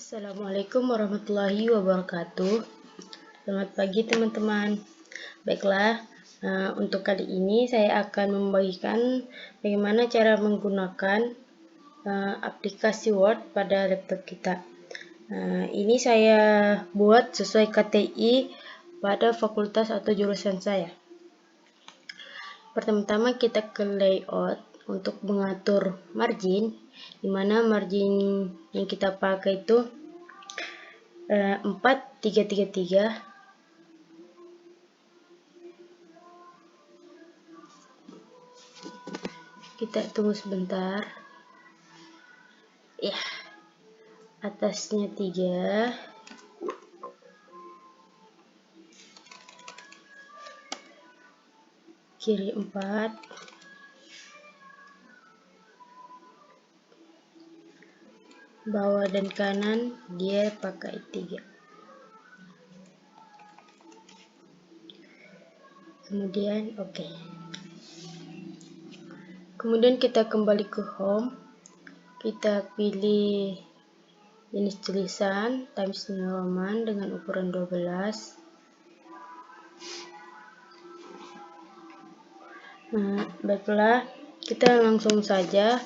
Assalamualaikum warahmatullahi wabarakatuh. Selamat pagi teman-teman. Baiklah, untuk kali ini saya akan membagikan bagaimana cara menggunakan aplikasi Word pada laptop kita. Ini saya buat sesuai KTI pada fakultas atau jurusan saya. Pertama-tama kita ke layout untuk mengatur margin, di mana margin yang kita pakai itu 4333. Kita tunggu sebentar. Ya, atasnya 3, kiri 4, bawah dan kanan dia pakai 3. Kemudian oke. Kemudian kita kembali ke home. Kita pilih jenis tulisan Times New Roman dengan ukuran 12. Baiklah, kita langsung saja.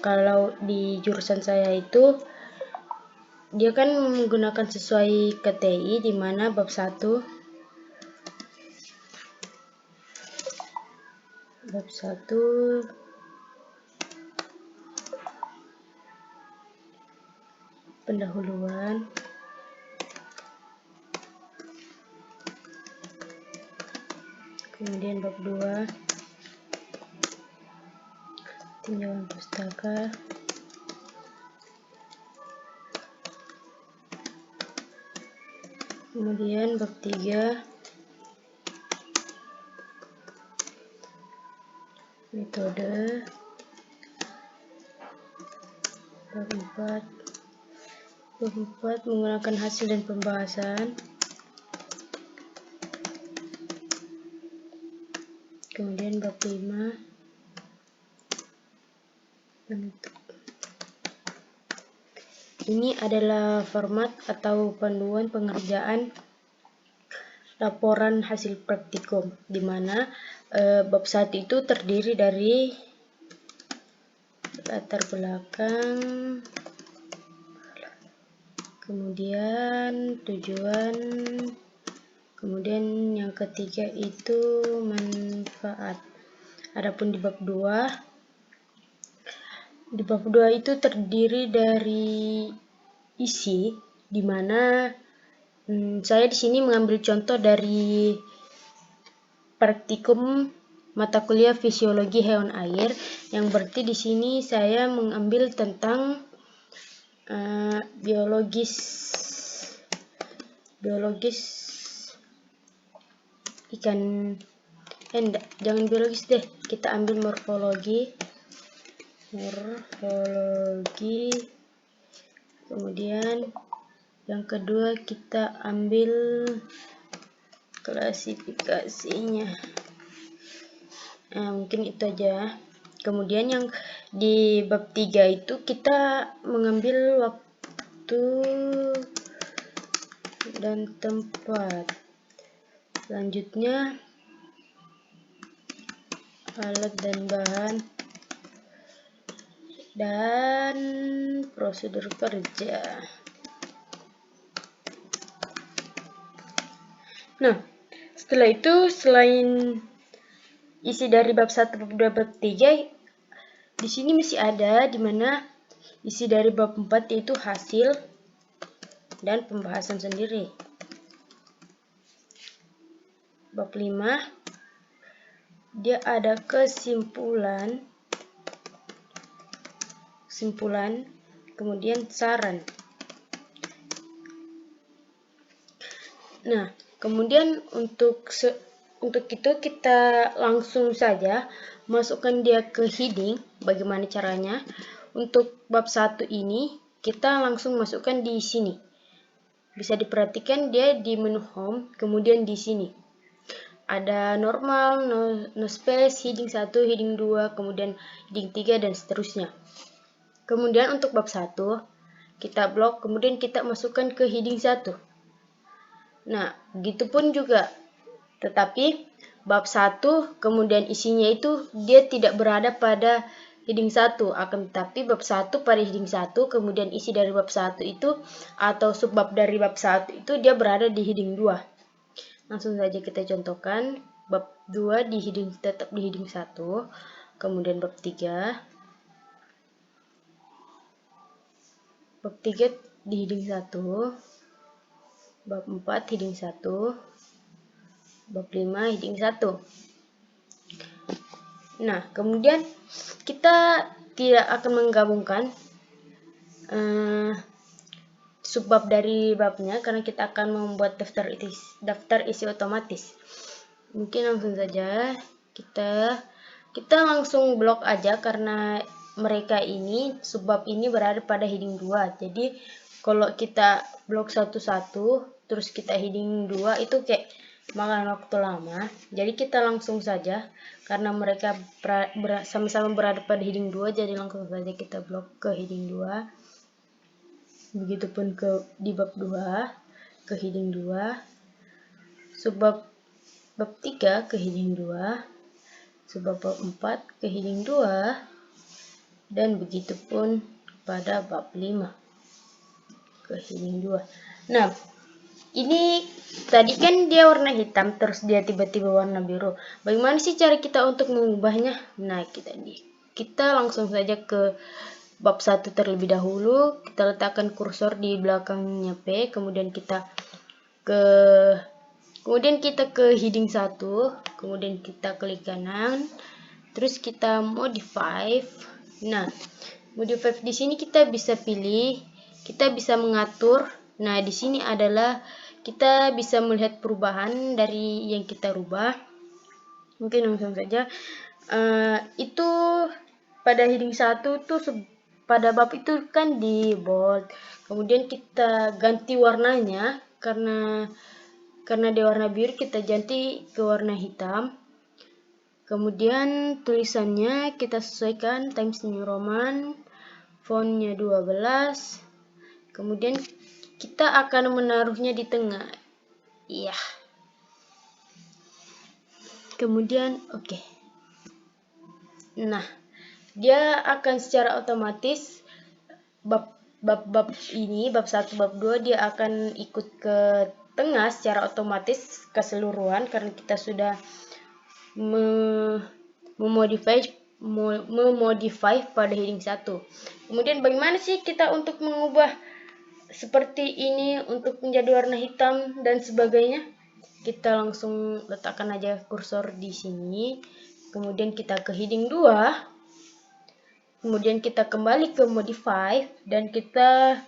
Kalau di jurusan saya itu dia kan menggunakan sesuai KTI, di mana bab 1 pendahuluan, kemudian bab 2 tinjauan pustaka, kemudian bab 3 metode, bab 4 menggunakan hasil dan pembahasan, kemudian bab 5 penutup. Ini adalah format atau panduan pengerjaan laporan hasil praktikum, di mana bab 1 itu terdiri dari latar belakang, kemudian tujuan, kemudian yang ketiga itu manfaat. Adapun di bab 2 itu terdiri dari isi, di mana saya di sini mengambil contoh dari praktikum mata kuliah fisiologi hewan air, yang berarti di sini saya mengambil tentang biologis ikan. Jangan biologis deh, kita ambil morfologi, kemudian yang kedua kita ambil klasifikasinya. Mungkin itu aja. Kemudian yang di bab 3 itu kita mengambil waktu dan tempat. Selanjutnya alat dan bahan dan prosedur kerja. Nah, setelah itu selain isi dari bab 1, bab 2, bab 3, di sini masih ada, di mana isi dari bab 4 yaitu hasil dan pembahasan sendiri. Bab 5 dia ada kesimpulan, kemudian saran. Nah, kemudian untuk itu kita langsung saja masukkan dia ke heading. Bagaimana caranya? Untuk bab 1 ini kita langsung masukkan di sini. Bisa diperhatikan dia di menu home, kemudian di sini ada normal, no space, heading 1, heading 2, kemudian heading 3 dan seterusnya. Kemudian untuk bab 1 kita blok, kemudian kita masukkan ke heading 1. Nah, begitupun juga. Tetapi bab 1 kemudian isinya itu dia tidak berada pada heading 1, akan tetapi bab 1 pada heading 1, kemudian isi dari bab 1 itu atau subbab dari bab 1 itu dia berada di heading 2. Langsung saja kita contohkan. Bab 2 tetap di heading 1, kemudian bab 3 di heading 1, bab 4 heading 1, bab 5 heading 1. Nah, kemudian kita tidak akan menggabungkan subbab dari babnya karena kita akan membuat daftar isi otomatis. Mungkin langsung saja kita langsung blok aja karena mereka ini subbab ini berada pada heading 2. Jadi kalau kita blok satu-satu terus kita heading 2 itu kayak makan waktu lama. Jadi kita langsung saja karena mereka sama-sama berada pada heading 2, jadi langsung saja kita blok ke heading 2. Begitupun di bab 2 ke heading 2, subbab bab 3 ke heading 2, subbab bab 4 ke heading 2, dan begitupun pada bab 5 ke heading 2. Nah, ini tadi kan dia warna hitam terus dia tiba-tiba warna biru. Bagaimana sih cara kita untuk mengubahnya? Nah, kita langsung saja ke bab 1 terlebih dahulu. Kita letakkan kursor di belakangnya P, kemudian kita ke heading 1, kemudian kita klik kanan, terus kita modify. Nah, modify di sini kita bisa pilih, kita bisa mengatur. Nah, di sini adalah kita bisa melihat perubahan dari yang kita rubah. Mungkin langsung saja. Itu pada heading 1 tuh pada bab itu kan di bold. Kemudian kita ganti warnanya karena dia warna biru, kita ganti ke warna hitam. Kemudian tulisannya kita sesuaikan Times New Roman, fontnya 12. Kemudian kita akan menaruhnya di tengah. Iya. Kemudian oke. Nah, dia akan secara otomatis bab ini, bab 1, bab 2 dia akan ikut ke tengah secara otomatis keseluruhan karena kita sudah memodify pada heading 1. Kemudian bagaimana sih kita untuk mengubah seperti ini untuk menjadi warna hitam dan sebagainya? Kita langsung letakkan aja kursor di sini. Kemudian kita ke heading 2. Kemudian kita kembali ke modify dan kita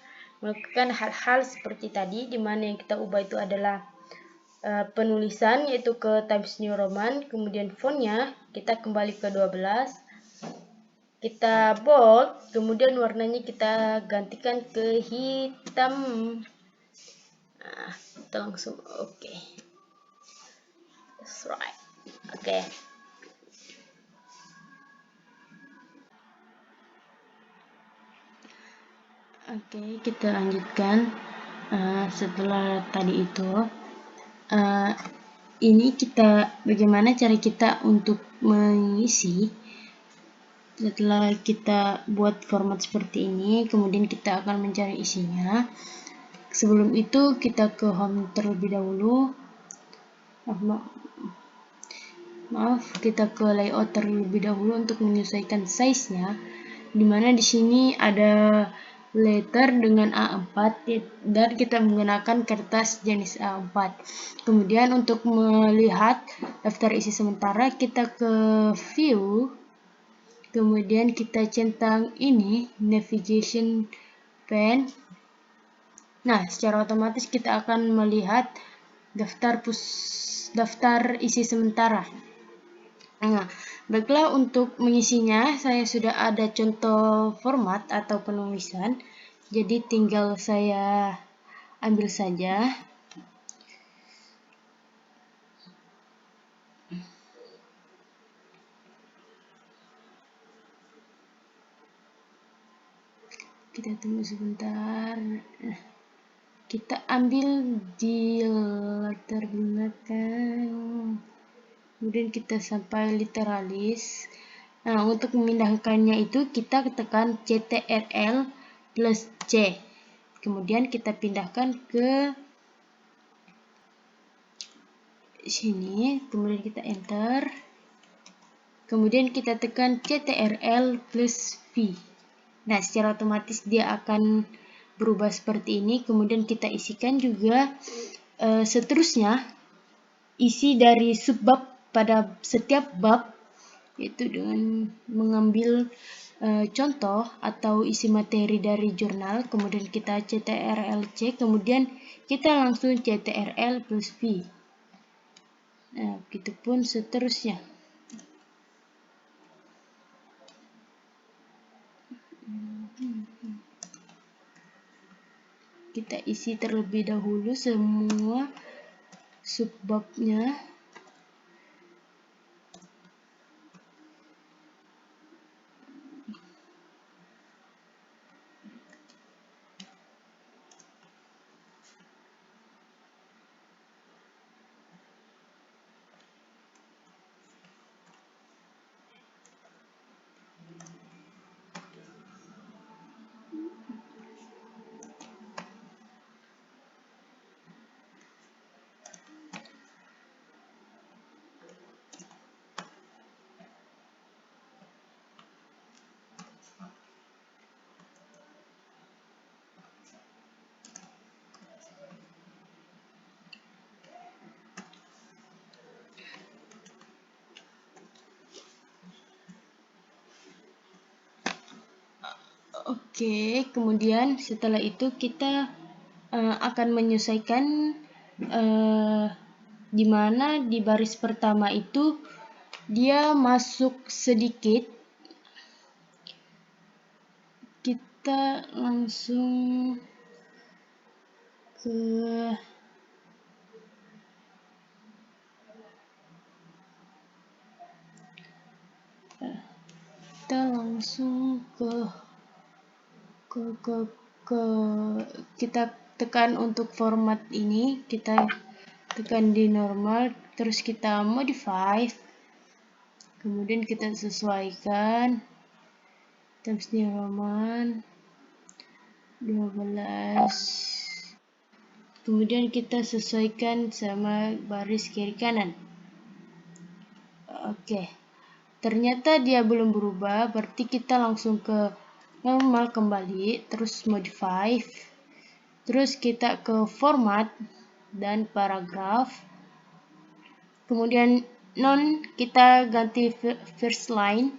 melakukan hal-hal seperti tadi, di mana yang kita ubah itu adalah penulisan, yaitu ke Times New Roman. Kemudian fontnya kita kembali ke 12, kita bold, kemudian warnanya kita gantikan ke hitam. Nah, kita langsung oke. That's right. Oke. Oke, kita lanjutkan. Setelah tadi itu, ini bagaimana cara kita untuk mengisi. Setelah kita buat format seperti ini, kemudian kita akan mencari isinya. Sebelum itu kita ke home terlebih dahulu. Maaf, kita ke layout terlebih dahulu untuk menyesuaikan size-nya. Dimana di sini ada letter dengan A4 dan kita menggunakan kertas jenis A4. Kemudian untuk melihat daftar isi sementara, kita ke view, kemudian kita centang ini navigation pane. Nah, secara otomatis kita akan melihat daftar isi sementara. Nah, baiklah, untuk mengisinya saya sudah ada contoh format atau penulisan, jadi tinggal saya ambil saja. Kita tunggu sebentar. Kita ambil di latar belakang. Kemudian kita sampai literalis. Nah, untuk memindahkannya itu kita tekan CTRL plus C. Kemudian kita pindahkan ke sini. Kemudian kita enter. Kemudian kita tekan CTRL plus V. Nah, secara otomatis dia akan berubah seperti ini. Kemudian kita isikan juga seterusnya isi dari subbab pada setiap bab, yaitu dengan mengambil contoh atau isi materi dari jurnal. Kemudian kita CTRL-C, kemudian kita langsung CTRL plus V. Nah, begitupun seterusnya. Kita isi terlebih dahulu semua subbabnya. Oke, kemudian setelah itu kita akan menyesuaikan di mana di baris pertama itu dia masuk sedikit. Kita langsung ke kita tekan untuk format ini, kita tekan di normal, terus kita modify, kemudian kita sesuaikan Times New Roman 12, kemudian kita sesuaikan sama baris kiri kanan. Oke, ternyata dia belum berubah, berarti kita langsung ke normal kembali, terus modify, terus kita ke format dan paragraf, kemudian kita ganti first line,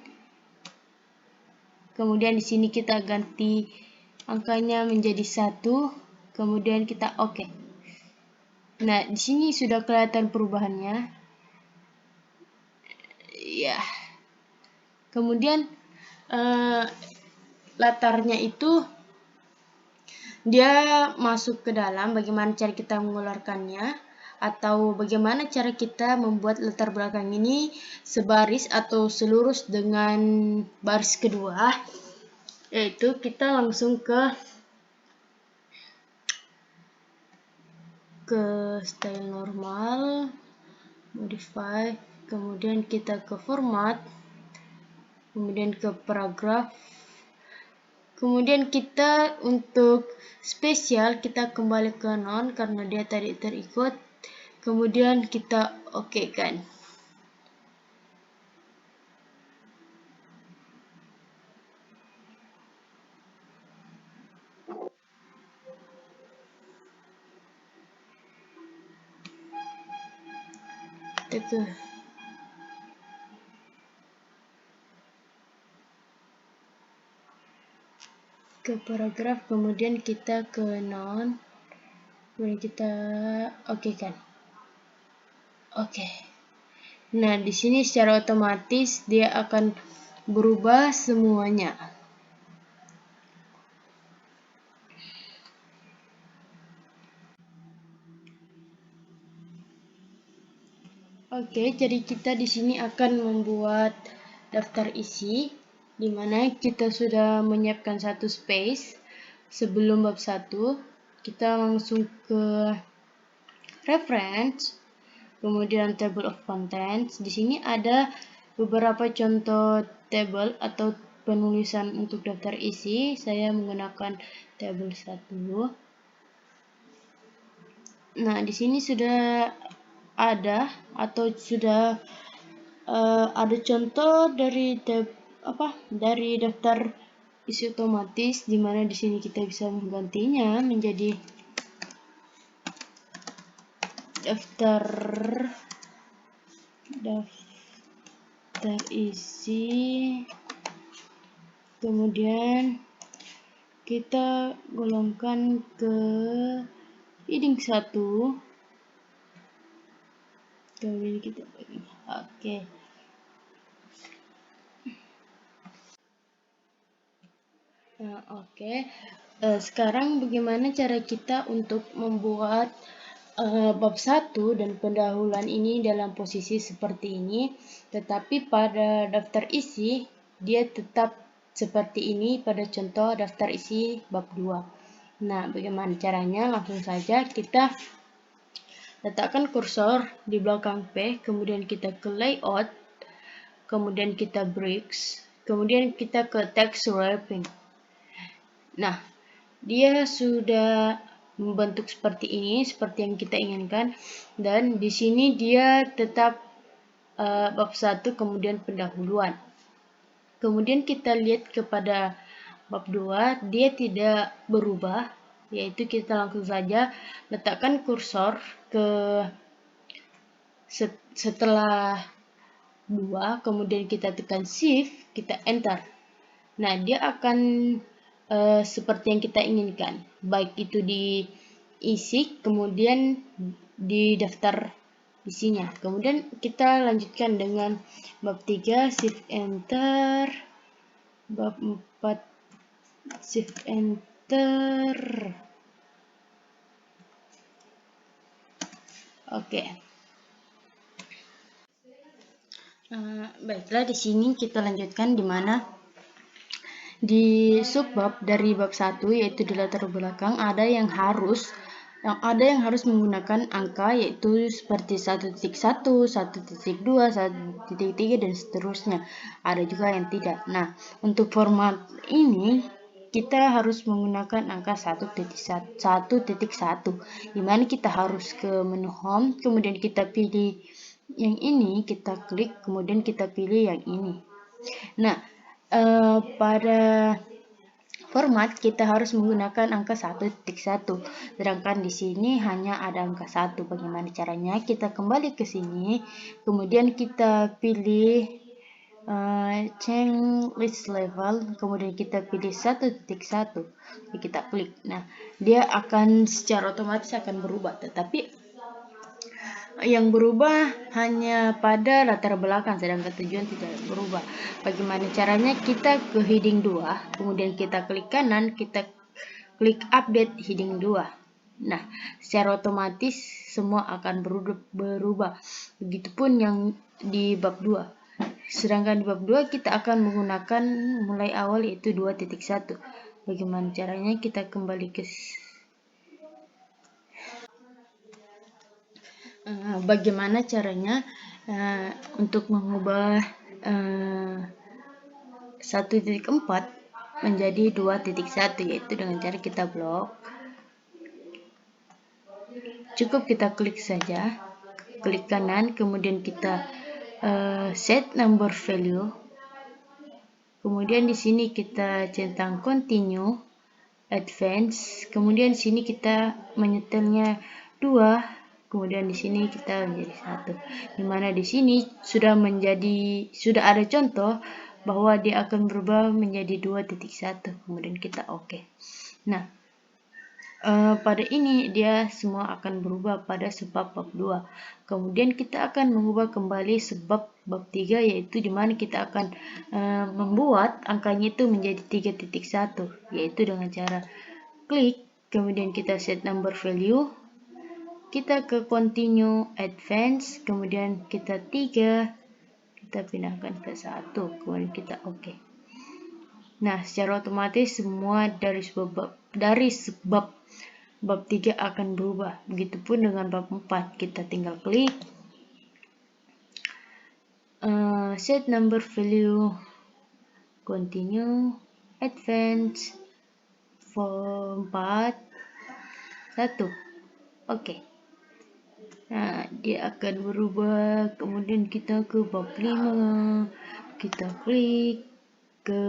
kemudian di sini kita ganti angkanya menjadi 1, kemudian kita oke. Nah, di sini sudah kelihatan perubahannya. Ya. Kemudian latarnya itu dia masuk ke dalam, bagaimana cara kita mengeluarkannya, atau bagaimana cara kita membuat latar belakang ini sebaris atau selurus dengan baris kedua, yaitu kita langsung ke style normal, modify, kemudian kita ke format, kemudian ke paragraf, kemudian kita untuk spesial kita kembali ke non karena dia tadi terikut, kemudian kita oke kan. Kita ke paragraf, kemudian kita ke non, kemudian kita oke kan. Oke. Nah, di sini secara otomatis dia akan berubah semuanya. Oke, jadi kita di sini akan membuat daftar isi, di mana kita sudah menyiapkan satu space. sebelum bab 1, kita langsung ke reference, kemudian table of contents. Di sini ada beberapa contoh table atau penulisan untuk daftar isi. Saya menggunakan table 1. Nah, di sini sudah ada atau sudah ada contoh dari dari daftar isi otomatis, di mana di sini kita bisa menggantinya menjadi daftar isi, kemudian kita golongkan ke heading 1, kemudian kita bagi. Oke. Nah, oke. Sekarang bagaimana cara kita untuk membuat bab 1 dan pendahuluan ini dalam posisi seperti ini, tetapi pada daftar isi dia tetap seperti ini pada contoh daftar isi bab 2. Nah, bagaimana caranya? Langsung saja kita letakkan kursor di belakang P, kemudian kita ke layout, kemudian kita bricks, kemudian kita ke text wrapping. Nah, dia sudah membentuk seperti ini, seperti yang kita inginkan, dan di sini dia tetap bab 1 kemudian pendahuluan. Kemudian kita lihat kepada bab 2, dia tidak berubah, yaitu kita langsung saja letakkan kursor ke setelah 2, kemudian kita tekan shift, kita enter. Nah, dia akan seperti yang kita inginkan, baik itu di isi, kemudian di daftar isinya. Kemudian kita lanjutkan dengan bab 3, shift enter, bab 4, shift enter. Oke. Baiklah, di sini kita lanjutkan di mana di subbab dari bab 1, yaitu di latar belakang, ada yang harus menggunakan angka, yaitu seperti 1.1, 1.2, 1.3 dan seterusnya. Ada juga yang tidak. Nah, untuk format ini kita harus menggunakan angka 1.1, di mana kita harus ke menu home, kemudian kita pilih yang ini, kita klik, kemudian kita pilih yang ini. Nah, pada format kita harus menggunakan angka 1.1, sedangkan di sini hanya ada angka 1. Bagaimana caranya? Kita kembali ke sini, kemudian kita pilih change list level, kemudian kita pilih 1.1, kita klik. Nah, dia akan secara otomatis akan berubah, tetapi yang berubah hanya pada latar belakang, sedangkan tujuan tidak berubah. Bagaimana caranya? Kita ke heading 2, kemudian kita klik kanan, kita klik update heading 2. Nah, secara otomatis semua akan berubah. Begitupun yang di bab 2. Sedangkan di bab 2 kita akan menggunakan mulai awal, yaitu 2.1. Bagaimana caranya? Kita kembali ke bagaimana caranya untuk mengubah 1.4 menjadi 2.1, yaitu dengan cara kita blok. Cukup kita klik saja, klik kanan, kemudian kita set number value, kemudian di sini kita centang continue, advance, kemudian di sini kita menyetelnya 2, kemudian di sini kita menjadi 1, dimana di sini sudah ada contoh bahwa dia akan berubah menjadi 2.1, kemudian kita oke. Nah, pada ini dia semua akan berubah pada sebab bab 2. Kemudian kita akan mengubah kembali sebab bab 3, yaitu dimana kita akan membuat angkanya itu menjadi 3.1, yaitu dengan cara klik, kemudian kita set number value, kita ke continue, advance, kemudian kita 3, kita pindahkan ke 1, kemudian kita oke. Nah, secara otomatis semua dari dari bab 3 akan berubah. Begitupun dengan bab 4, kita tinggal klik set number value, continue, advance, format 1. Oke. Nah, dia akan berubah. Kemudian kita ke bab 5, kita klik ke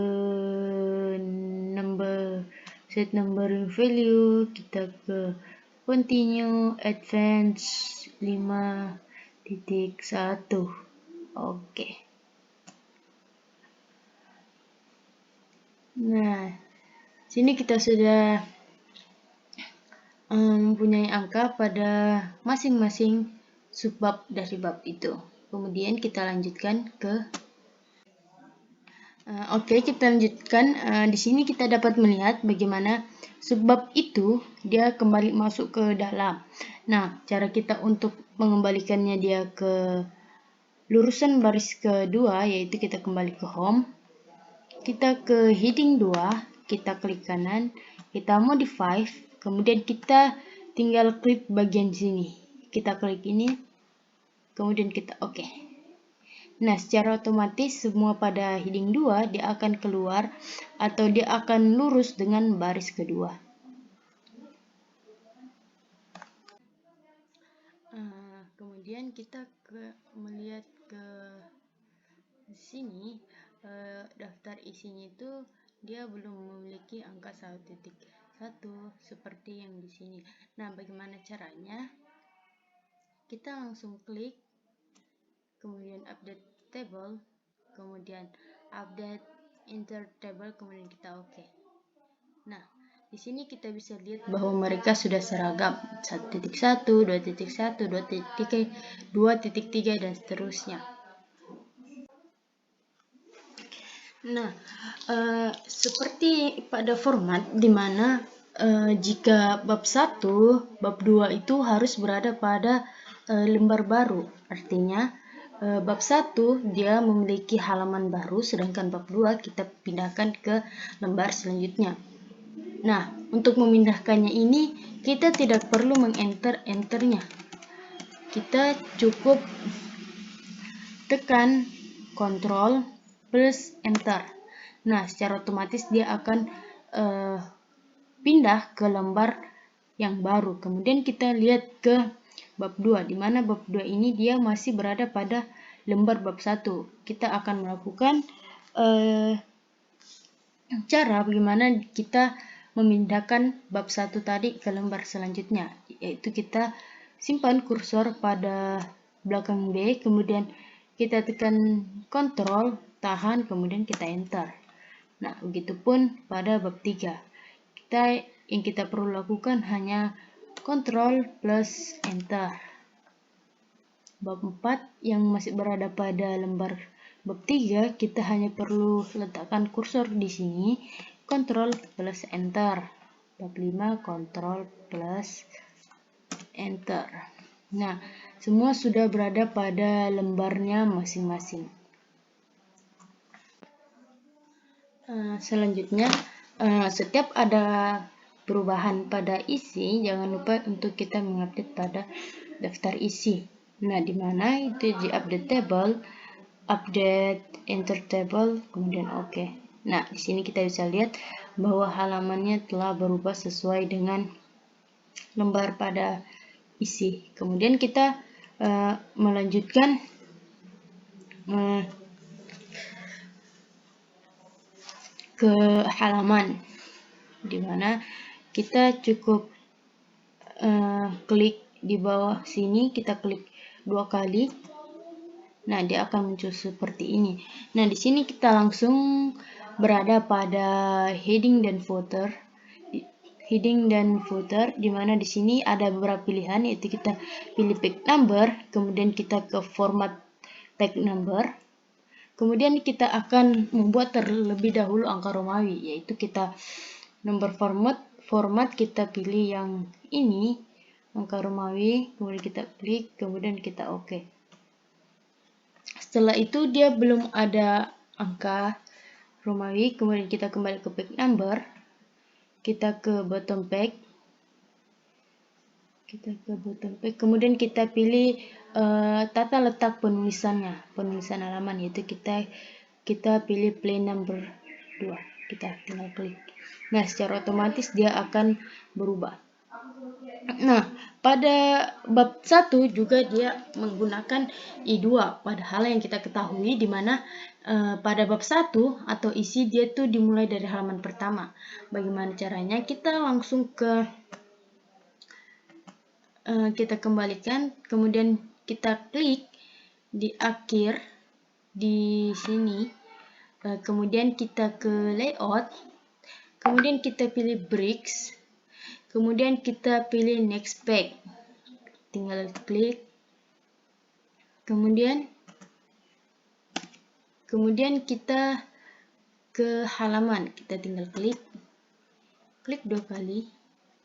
set number value, kita ke continue, advance 5.1. Oke. Nah, sini kita sudah mempunyai angka pada masing-masing subbab dari bab itu. Kemudian kita lanjutkan ke kita lanjutkan. Di sini kita dapat melihat bagaimana subbab itu dia kembali masuk ke dalam. Nah, cara kita untuk mengembalikannya dia ke lurusan baris kedua, yaitu kita kembali ke home, kita ke heading 2, kita klik kanan, kita modify, kemudian kita tinggal klik bagian sini, kita klik ini, kemudian kita oke. Nah, secara otomatis semua pada heading 2 dia akan keluar atau dia akan lurus dengan baris kedua. Kemudian kita melihat ke sini, daftar isinya itu dia belum memiliki angka 1.1 seperti yang di sini. Nah, bagaimana caranya? Kita langsung klik, kemudian update table, kemudian update enter table, kemudian kita oke. Nah, di sini kita bisa lihat bahwa mereka sudah seragam 1.1, 2.1, 2.3 dan seterusnya. Nah, seperti pada format di mana jika bab 1, bab 2 itu harus berada pada lembar baru. Artinya bab 1 dia memiliki halaman baru, sedangkan bab 2 kita pindahkan ke lembar selanjutnya. Nah, untuk memindahkannya ini kita tidak perlu mengenternya. Kita cukup tekan Ctrl plus enter. Nah, secara otomatis dia akan pindah ke lembar yang baru. Kemudian kita lihat ke bab 2, di mana bab 2 ini dia masih berada pada lembar bab 1. Kita akan melakukan cara bagaimana kita memindahkan bab 1 tadi ke lembar selanjutnya, yaitu kita simpan kursor pada belakang B, kemudian kita tekan Ctrl, tahan, kemudian kita enter. Nah, begitupun pada bab 3. Yang kita perlu lakukan hanya Ctrl plus enter. Bab 4 yang masih berada pada lembar bab 3, kita hanya perlu letakkan kursor di sini, Ctrl plus enter. Bab 5, Ctrl plus enter. Nah, semua sudah berada pada lembarnya masing-masing. Selanjutnya, setiap ada perubahan pada isi, jangan lupa untuk kita mengupdate pada daftar isi. Nah, di mana itu di update table, update enter table, kemudian oke. Nah, di sini kita bisa lihat bahwa halamannya telah berubah sesuai dengan lembar pada isi. Kemudian kita melanjutkan ke halaman, di mana kita cukup klik di bawah sini, kita klik 2 kali. Nah, dia akan muncul seperti ini. Nah, di sini kita langsung berada pada heading dan footer. Heading dan footer, di mana di sini ada beberapa pilihan, yaitu kita pilih page number, kemudian kita ke format tag number. Kemudian kita akan membuat terlebih dahulu angka Romawi, yaitu kita nomor format kita pilih yang ini, angka Romawi, kemudian kita klik, kemudian kita oke. Setelah itu dia belum ada angka Romawi, kemudian kita kembali ke page number, kita ke bottom page, kemudian kita pilih tata letak penulisan halaman, yaitu kita pilih plain number 2, kita tinggal klik. Nah, secara otomatis dia akan berubah. Nah, pada bab 1 juga dia menggunakan I2, padahal yang kita ketahui di mana pada bab 1 atau isi dia tuh dimulai dari halaman pertama. Bagaimana caranya? Kita langsung ke kita kembalikan, kemudian kita klik di akhir di sini, kemudian kita ke layout, kemudian kita pilih bricks, kemudian kita pilih next page, tinggal klik, kemudian kita ke halaman, kita tinggal klik 2 kali.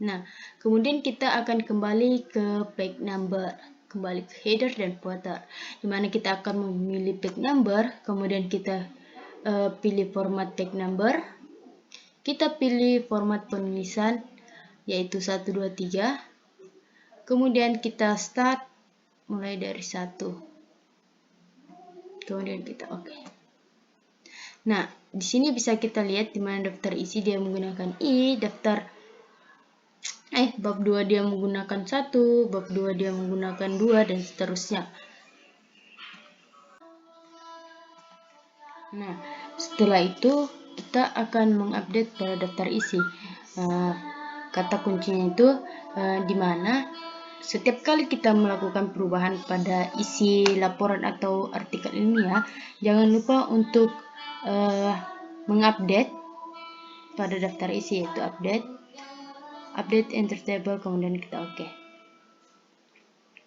Nah, kemudian kita akan kembali ke page number, kembali ke header dan footer, dimana kita akan memilih page number, kemudian kita pilih format page number, kita pilih format penulisan yaitu 1, 2, 3, kemudian kita start mulai dari 1, kemudian kita oke. Nah, di sini bisa kita lihat di mana daftar isi dia menggunakan I, bab 2 dia menggunakan 1, bab 2 dia menggunakan 2, dan seterusnya. Nah, setelah itu kita akan mengupdate pada daftar isi. Kata kuncinya itu di mana setiap kali kita melakukan perubahan pada isi laporan atau artikel ilmiah, jangan lupa untuk mengupdate pada daftar isi, yaitu update enter table, kemudian kita oke.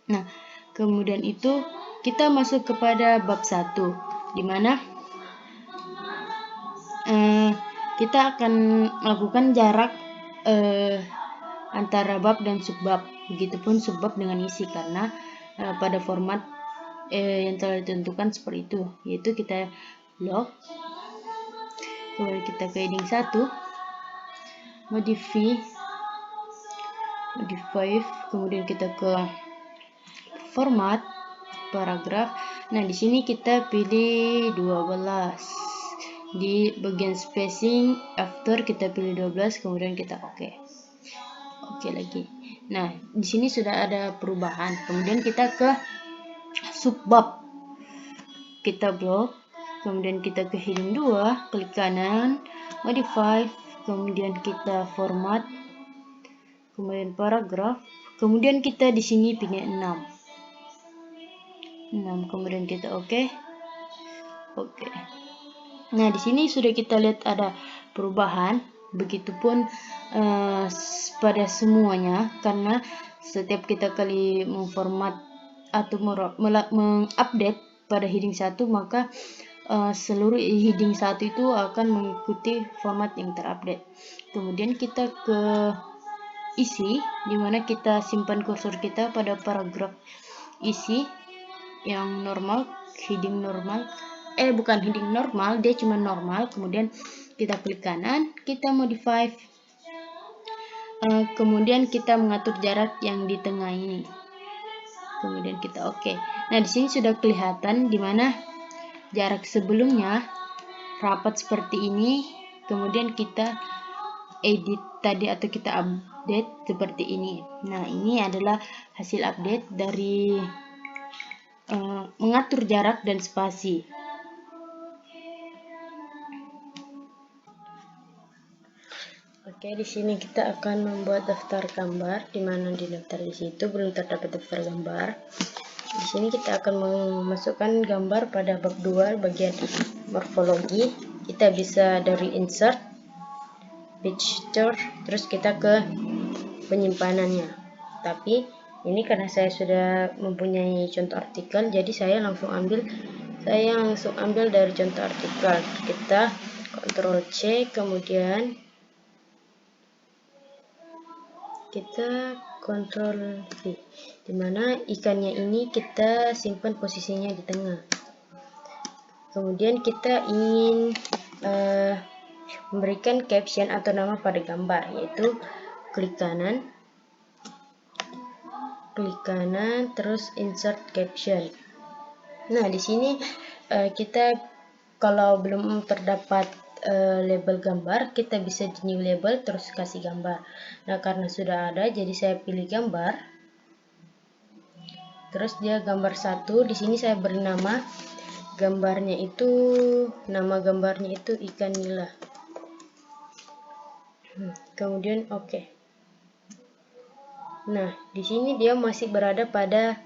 Nah, kemudian itu kita masuk kepada bab 1, di mana kita akan melakukan jarak antara bab dan subbab, begitupun subbab dengan isi, karena pada format yang telah ditentukan seperti itu, yaitu kita blok, kemudian kita ke heading 1, modify, kemudian kita ke format paragraf. Nah, di sini kita pilih 12, di bagian spacing after kita pilih 12, kemudian kita oke lagi. Nah, di sini sudah ada perubahan. Kemudian kita ke subbab, kita blok, kemudian kita ke heading 2, klik kanan, modify, kemudian kita format, kemudian paragraf, kemudian kita di sini pilih 6, kemudian kita oke. Nah, di sini sudah kita lihat ada perubahan, begitupun pada semuanya, karena setiap kita kali memformat atau mengupdate pada heading 1, maka seluruh heading 1 itu akan mengikuti format yang terupdate. Kemudian kita ke isi, dimana kita simpan kursor kita pada paragraf isi yang normal, heading normal, bukan heading normal, dia cuma normal. Kemudian kita klik kanan, kita modify, kemudian kita mengatur jarak yang di tengah ini, kemudian kita oke. Nah, di sini sudah kelihatan di mana jarak sebelumnya rapat seperti ini, kemudian kita edit tadi atau kita update seperti ini. Nah, ini adalah hasil update dari mengatur jarak dan spasi. Oke, di sini kita akan membuat daftar gambar, di mana di daftar isi itu belum terdapat daftar gambar. Di sini kita akan memasukkan gambar pada bab 2 bagian morfologi. Kita bisa dari insert, picture, terus kita ke penyimpanannya. Tapi ini karena saya sudah mempunyai contoh artikel, jadi saya langsung ambil dari contoh artikel. Kita Ctrl C, kemudian kita Ctrl V, dimana ikannya ini kita simpan posisinya di tengah. Kemudian kita ingin memberikan caption atau nama pada gambar, yaitu klik kanan, terus insert caption. Nah, di sini kita kalau belum terdapat label gambar, kita bisa di new label terus kasih gambar. Nah, karena sudah ada, jadi saya pilih gambar. Terus dia gambar 1. Di sini saya beri nama gambarnya itu, ikan nila. Kemudian oke. Nah, di sini dia masih berada pada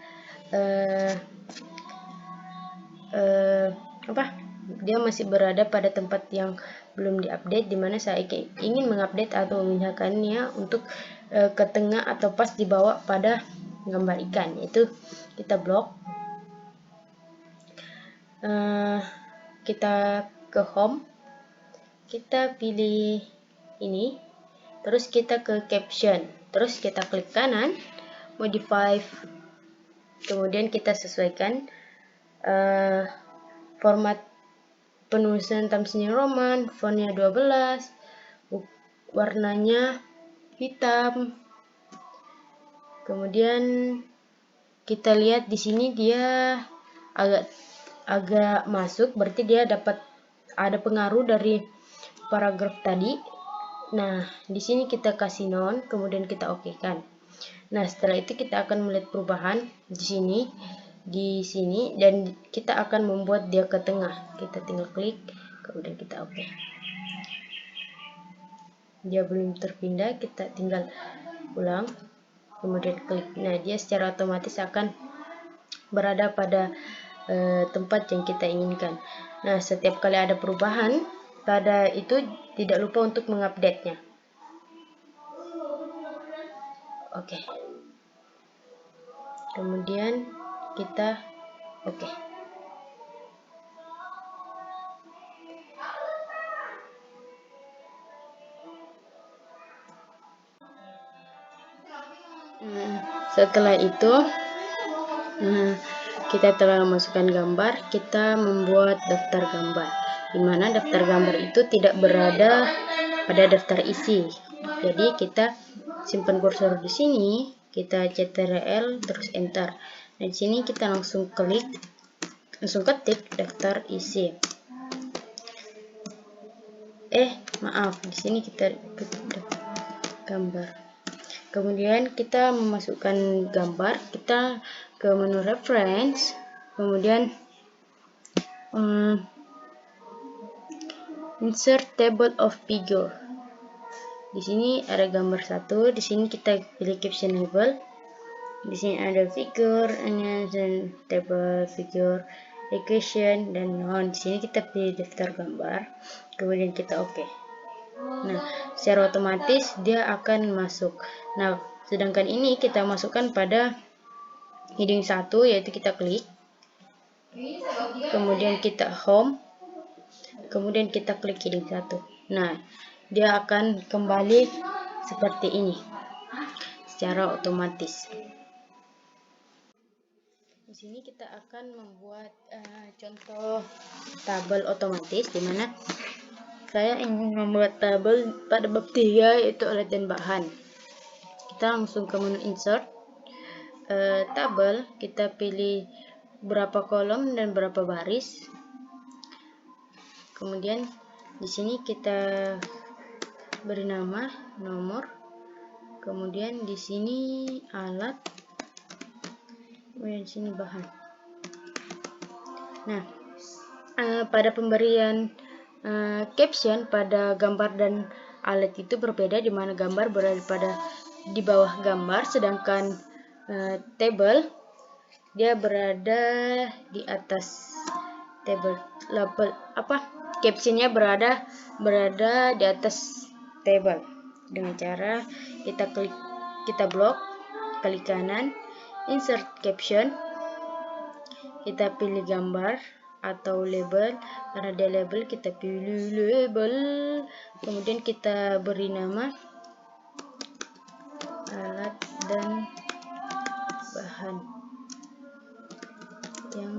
dia masih berada pada tempat yang belum diupdate, dimana saya ingin mengupdate atau memindahkannya untuk ke tengah atau pas dibawa pada gambar ikan, yaitu kita blok, kita ke home, kita pilih ini, terus kita ke caption, terus kita klik kanan, modify, kemudian kita sesuaikan format penulisan Times New Roman, fontnya 12, warnanya hitam. Kemudian kita lihat di sini dia agak masuk, berarti dia dapat ada pengaruh dari paragraf tadi. Nah, di sini kita kasih non, kemudian kita oke-kan. Nah, setelah itu kita akan melihat perubahan di sini, dan kita akan membuat dia ke tengah. Kita tinggal klik, kemudian kita oke. Dia belum terpindah, kita tinggal ulang, kemudian klik. Nah, dia secara otomatis akan berada pada tempat yang kita inginkan. Nah, setiap kali ada perubahan pada itu, tidak lupa untuk mengupdate-nya. Oke. Kemudian kita oke. Setelah itu kita telah memasukkan gambar, kita membuat daftar gambar, di mana daftar gambar itu tidak berada pada daftar isi. Jadi kita simpan kursor di sini, kita ctrl terus enter. Nah, di sini kita langsung ketik daftar isi. Maaf, di sini kita ketik gambar. Kemudian kita memasukkan gambar, kita ke menu reference, kemudian insert table of figure. Di sini ada gambar 1, di sini kita pilih caption label. Di sini ada figure, dan table figure, equation, dan non. Di sini kita pilih daftar gambar, kemudian kita oke. Nah, secara otomatis dia akan masuk. Nah, sedangkan ini kita masukkan pada heading 1, yaitu kita klik, kemudian kita home, kemudian kita klik heading 1. Nah, dia akan kembali seperti ini secara otomatis. Di sini kita akan membuat contoh tabel otomatis, di mana saya ingin membuat tabel pada bab 3, yaitu alat dan bahan. Kita langsung ke menu insert, tabel, kita pilih berapa kolom dan berapa baris. Kemudian di sini kita beri nama, nomor, kemudian di sini alat, kemudian di sini bahan. Nah, pada pemberian caption pada gambar dan alat itu berbeda, di mana gambar berada di bawah gambar, sedangkan table dia berada di atas table. Captionnya berada di atas table. Dengan cara kita blok, klik kanan, insert caption, kita pilih gambar atau label. Karena dia label, kita pilih label, kemudian kita beri nama alat dan bahan yang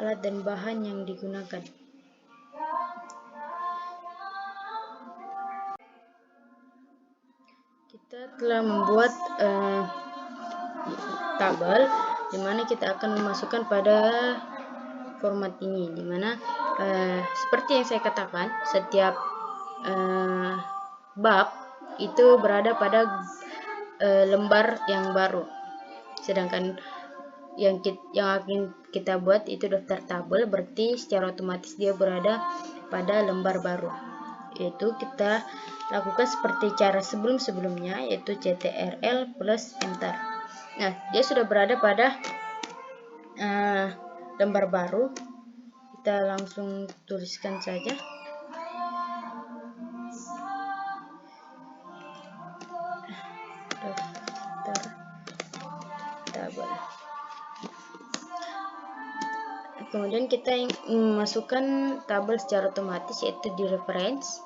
alat dan bahan yang digunakan. Kita telah membuat tabel dimana kita akan memasukkan pada format ini, dimana seperti yang saya katakan, setiap bab itu berada pada lembar yang baru, sedangkan yang akan kita buat itu daftar tabel, berarti secara otomatis dia berada pada lembar baru, yaitu kita lakukan seperti cara sebelum-sebelumnya, yaitu CTRL plus enter. Nah, dia sudah berada pada lembar baru. Kita langsung tuliskan saja. Daftar tabel. Kemudian kita memasukkan tabel secara otomatis, yaitu di reference,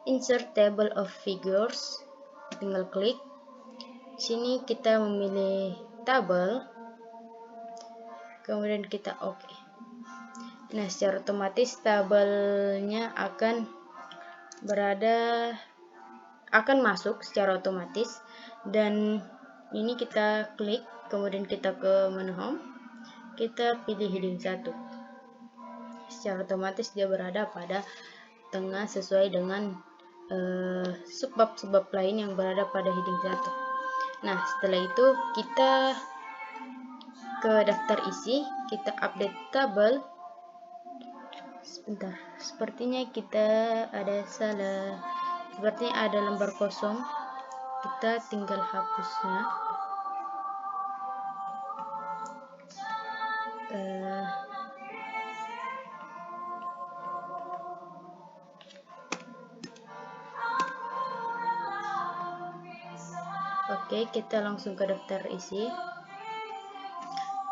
insert table of figures, tinggal klik. Sini kita memilih tabel, kemudian kita OK. Nah, secara otomatis tabelnya akan masuk secara otomatis, dan ini kita klik, kemudian kita ke menu home, kita pilih heading 1. Secara otomatis dia berada pada tengah sesuai dengan subbab lain yang berada pada heading 1. Nah, setelah itu kita ke daftar isi, kita update tabel. Sebentar, sepertinya kita ada salah, sepertinya ada lembar kosong, kita tinggal hapusnya. Oke, kita langsung ke daftar isi,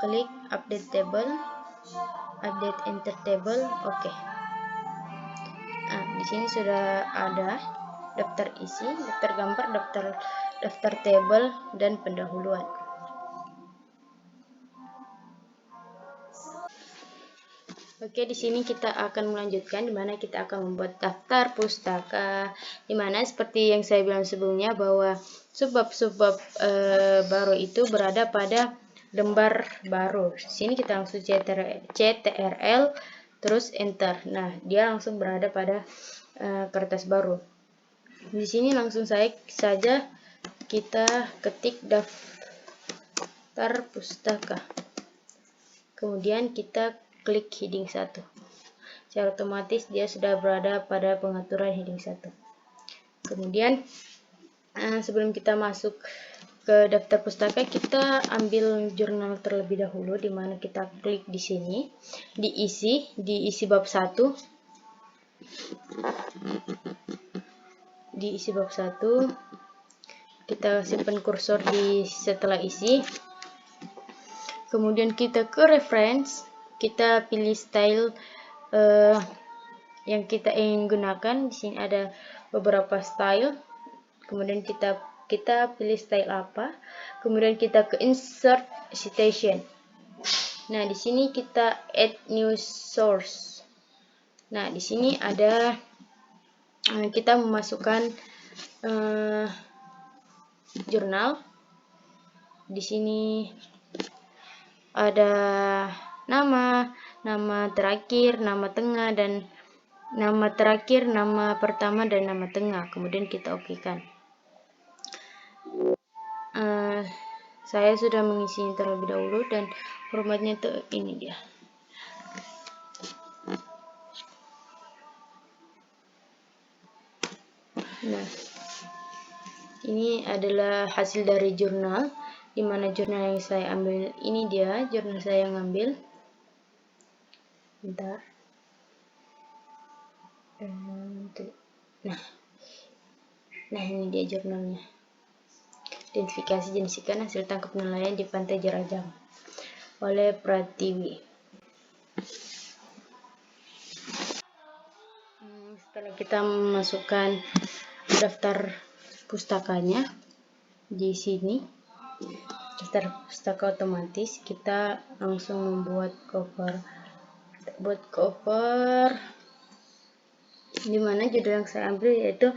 klik update table, update enter table. Oke. Nah, di sini sudah ada daftar isi, daftar gambar, daftar table, dan pendahuluan. Oke, di sini kita akan melanjutkan, di mana kita akan membuat daftar pustaka, di mana seperti yang saya bilang sebelumnya bahwa subbab baru itu berada pada lembar baru. Di sini kita langsung CTRL terus enter. Nah, dia langsung berada pada kertas baru. Di sini langsung saja kita ketik daftar pustaka. Kemudian kita klik heading 1. Secara otomatis dia sudah berada pada pengaturan heading 1. Kemudian sebelum kita masuk ke daftar pustaka, kita ambil jurnal terlebih dahulu, di mana kita klik di sini, diisi bab 1. Diisi bab 1. Kita simpan kursor di setelah isi. Kemudian kita ke reference, kita pilih style yang kita ingin gunakan. Di sini ada beberapa style. Kemudian kita pilih style apa. Kemudian kita ke insert citation. Nah, di sini kita add new source. Nah, di sini ada kita memasukkan jurnal. Di sini ada nama terakhir, nama tengah, dan nama terakhir, nama pertama, dan nama tengah. Kemudian kita oke-kan. Saya sudah mengisinya terlebih dahulu, dan formatnya itu ini dia. Nah, ini adalah hasil dari jurnal, di mana jurnal yang saya ambil ini dia, jurnal saya yang ngambil. Bentar. Nah, ini dia jurnalnya. Identifikasi jenis ikan hasil tangkap nelayan di Pantai Jerajang oleh Pratiwi. Setelah kita memasukkan daftar pustakanya di sini, daftar pustaka otomatis, kita langsung membuat cover buat cover, dimana judul yang saya ambil yaitu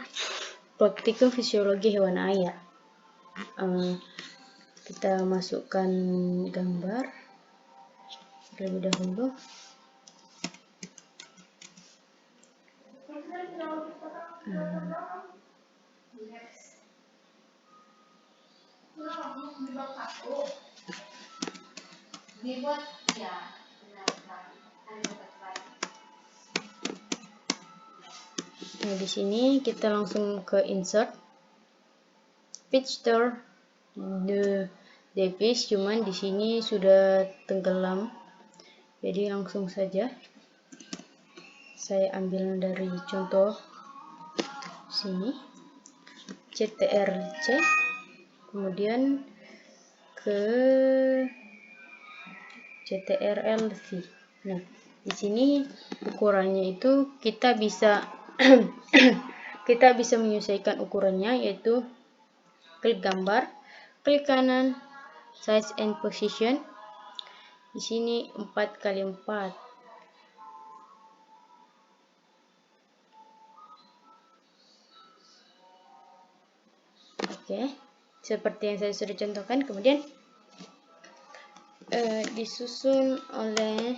Praktikum Fisiologi Hewan Air. Kita masukkan gambar terlebih dahulu. Nah, di sini kita langsung ke insert picture the device, cuman di sini sudah tenggelam, jadi langsung saja saya ambil dari contoh sini CTRL-C, kemudian ke CTRL-V. Nah, di sini ukurannya itu kita bisa kita bisa menyesuaikan ukurannya, yaitu klik gambar, klik kanan, size and position. Di sini 4x4. Oke, seperti yang saya sudah contohkan. Kemudian disusun oleh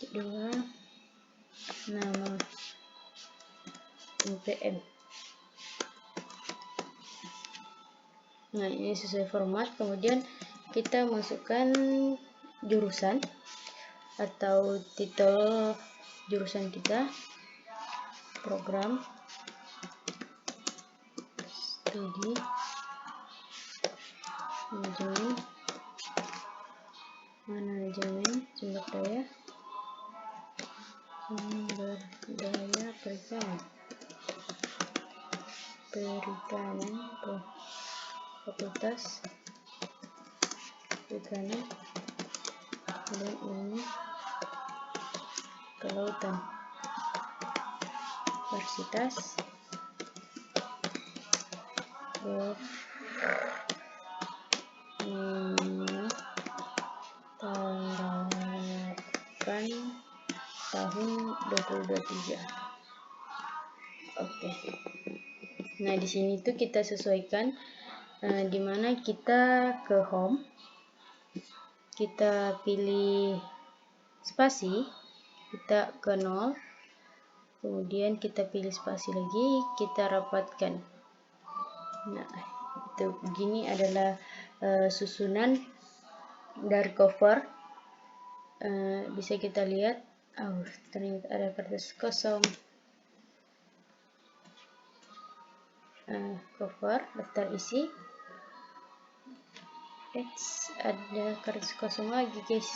kedua nama NPM. Nah, ini sesuai format. Kemudian kita masukkan jurusan atau titel jurusan kita, program studi manajemen sumber daya perikanan fakultas perikanan dan ilmu kelautan universitas menerapkan tahun 2023. Oke. Nah, di sini tuh kita sesuaikan dimana kita ke home, kita pilih spasi, kita ke 0, kemudian kita pilih spasi lagi, kita rapatkan. Nah, itu begini adalah susunan dari cover. Bisa kita lihat, ternyata ada kertas kosong. Cover, daftar isi. Ada kertas kosong lagi, guys.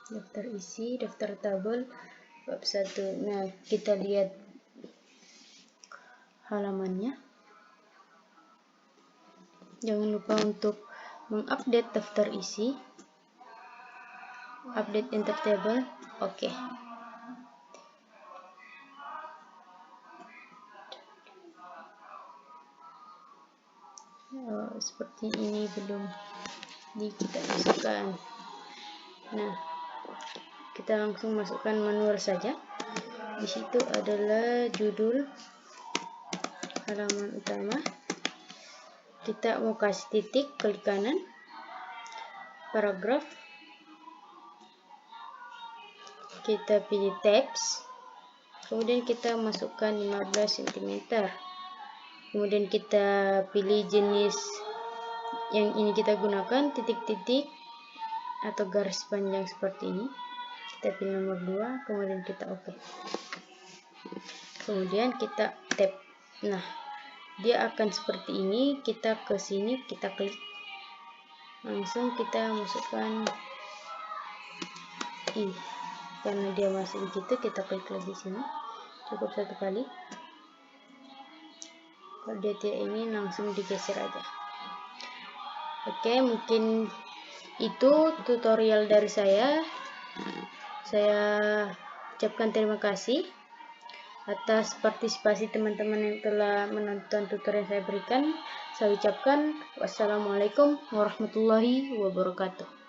Daftar isi, daftar tabel, bab 1. Nah, kita lihat halamannya. Jangan lupa untuk mengupdate daftar isi, update enter table. Oke. Seperti ini belum kita masukkan. Nah, kita langsung masukkan manual saja. Di situ adalah judul, halaman utama. Kita mau kasih titik, klik kanan, paragraf, kita pilih tabs, kemudian kita masukkan 15 cm, kemudian kita pilih jenis yang ini kita gunakan, titik-titik atau garis panjang seperti ini. Kita pilih nomor 2, kemudian kita oke. Kemudian kita tab. Nah, dia akan seperti ini. Kita ke sini, kita klik, langsung kita masukkan karena dia masih begitu, kita klik lagi sini, cukup 1 kali. Kalau dia tidak ini, langsung digeser aja. Oke, mungkin itu tutorial dari saya. Saya ucapkan terima kasih atas partisipasi teman-teman yang telah menonton tutorial yang saya berikan. Saya ucapkan wassalamualaikum warahmatullahi wabarakatuh.